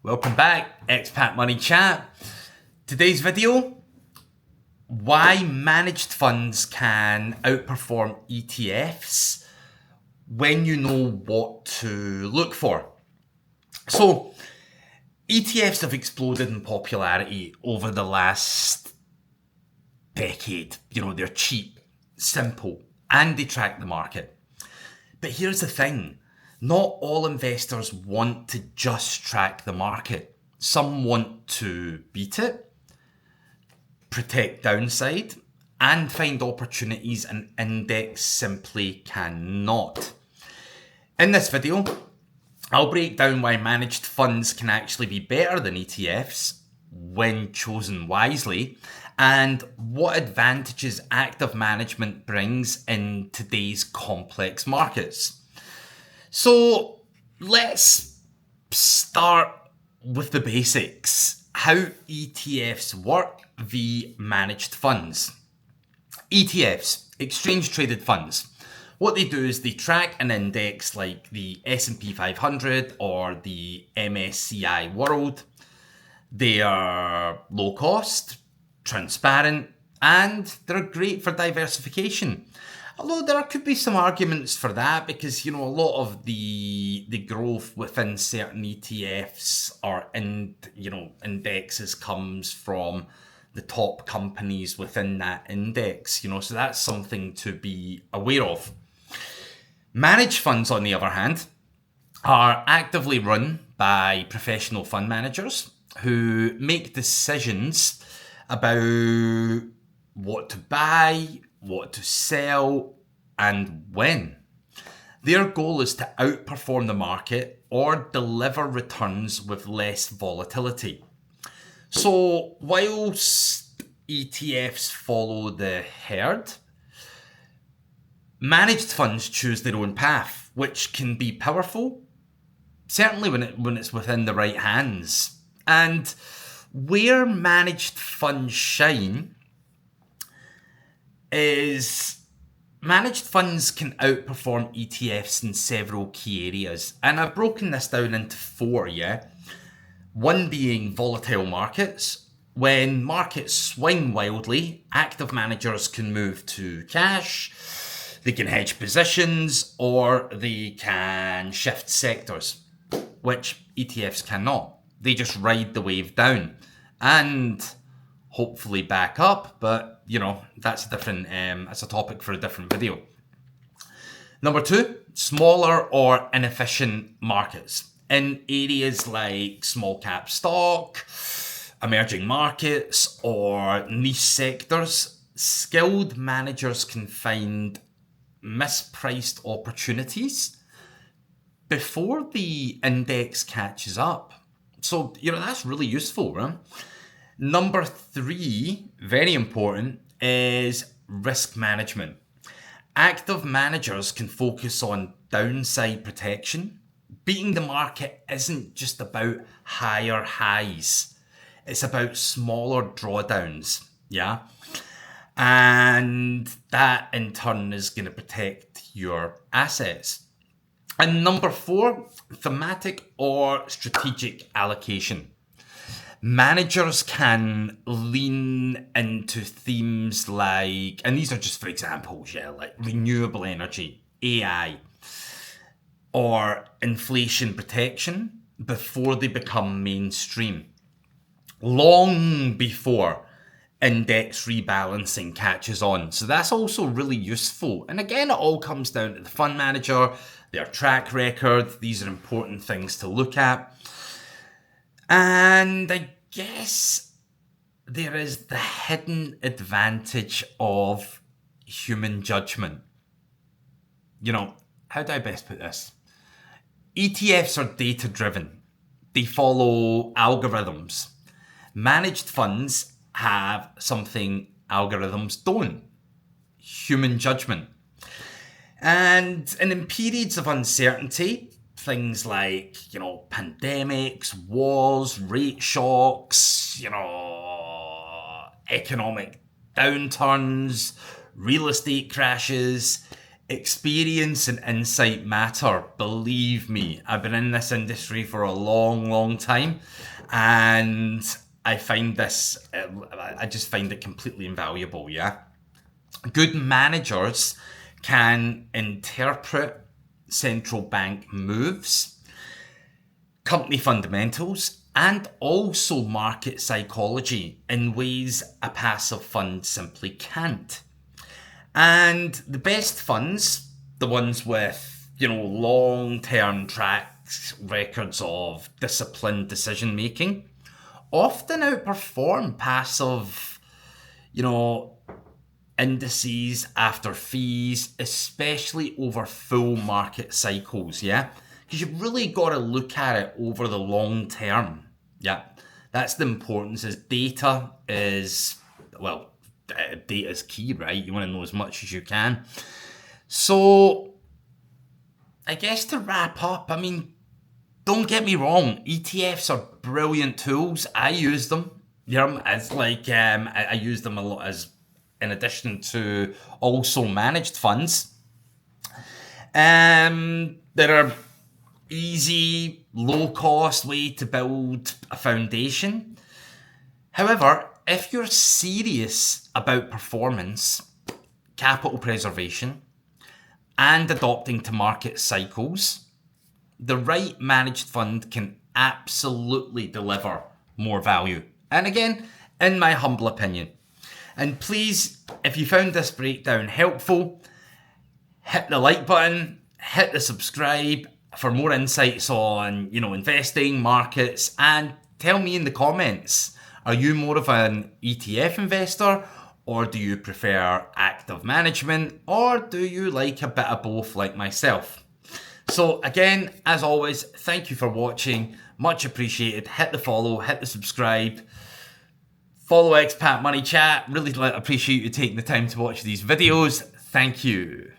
Welcome back, Expat Money Chat. Today's video, why managed funds can outperform ETFs when you know what to look for. So, ETFs have exploded in popularity over the last decade. They're cheap, simple, and they track the market. But here's the thing. Not all investors want to just track the market. Some want to beat it, protect downside, and find opportunities an index simply cannot. In this video, I'll break down why managed funds can actually be better than ETFs when chosen wisely, and what advantages active management brings in today's complex markets. So let's start with the basics. How ETFs work via managed funds. ETFs, exchange traded funds. What they do is they track an index like the S&P 500 or the MSCI World. They are low cost, transparent, and they're great for diversification. Although there could be some arguments for that because, a lot of the growth within certain ETFs or indexes comes from the top companies within that index, so that's something to be aware of. Managed funds, on the other hand, are actively run by professional fund managers who make decisions about what to buy, what to sell, and when. Their goal is to outperform the market or deliver returns with less volatility. So whilst ETFs follow the herd, managed funds choose their own path, which can be powerful, certainly when it's within the right hands. And where managed funds shine is managed funds can outperform ETFs in several key areas. And I've broken this down into four, One being volatile markets. When markets swing wildly, active managers can move to cash, they can hedge positions, or they can shift sectors, which ETFs cannot. They just ride the wave down and hopefully back up, but that's a topic for a different video. Number two, smaller or inefficient markets. In areas like small cap stock, emerging markets, or niche sectors, skilled managers can find mispriced opportunities before the index catches up. So, that's really useful, right? Number three, very important, is risk management. Active managers can focus on downside protection. Beating the market isn't just about higher highs. It's about smaller drawdowns, And that in turn is going to protect your assets. And number four, thematic or strategic allocation. Managers can lean into themes like, and these are just for examples, like renewable energy, AI, or inflation protection before they become mainstream, long before index rebalancing catches on. So that's also really useful. And again, it all comes down to the fund manager, their track record. These are important things to look at. And I guess there is the hidden advantage of human judgment. How do I best put this? ETFs are data driven. They follow algorithms. Managed funds have something algorithms don't: human judgment. And in periods of uncertainty, things like, pandemics, wars, rate shocks, economic downturns, real estate crashes, Experience and insight matter. Believe me, I've been in this industry for a long time, and I just find it completely invaluable, yeah? Good managers can interpret central bank moves, company fundamentals, and also market psychology in ways a passive fund simply can't. And the best funds, the ones with, long-term track records of disciplined decision making, often outperform passive, indices after fees, especially over full market cycles, yeah? Because you've really got to look at it over the long term, yeah? That's the importance. Data is key, right? You want to know as much as you can. So, I guess to wrap up, don't get me wrong, ETFs are brilliant tools. I use them. It's like I use them a lot as in addition to also managed funds. There are easy, low-cost way to build a foundation. However, if you're serious about performance, capital preservation, and adopting to market cycles, the right managed fund can absolutely deliver more value. And again, in my humble opinion. And please, if you found this breakdown helpful, hit the like button, hit the subscribe for more insights on, investing, markets, and tell me in the comments, are you more of an ETF investor, or do you prefer active management, or do you like a bit of both like myself? So again, as always, thank you for watching. Much appreciated. Hit the follow, hit the subscribe. Follow Expat Money Chat. Really appreciate you taking the time to watch these videos. Thank you.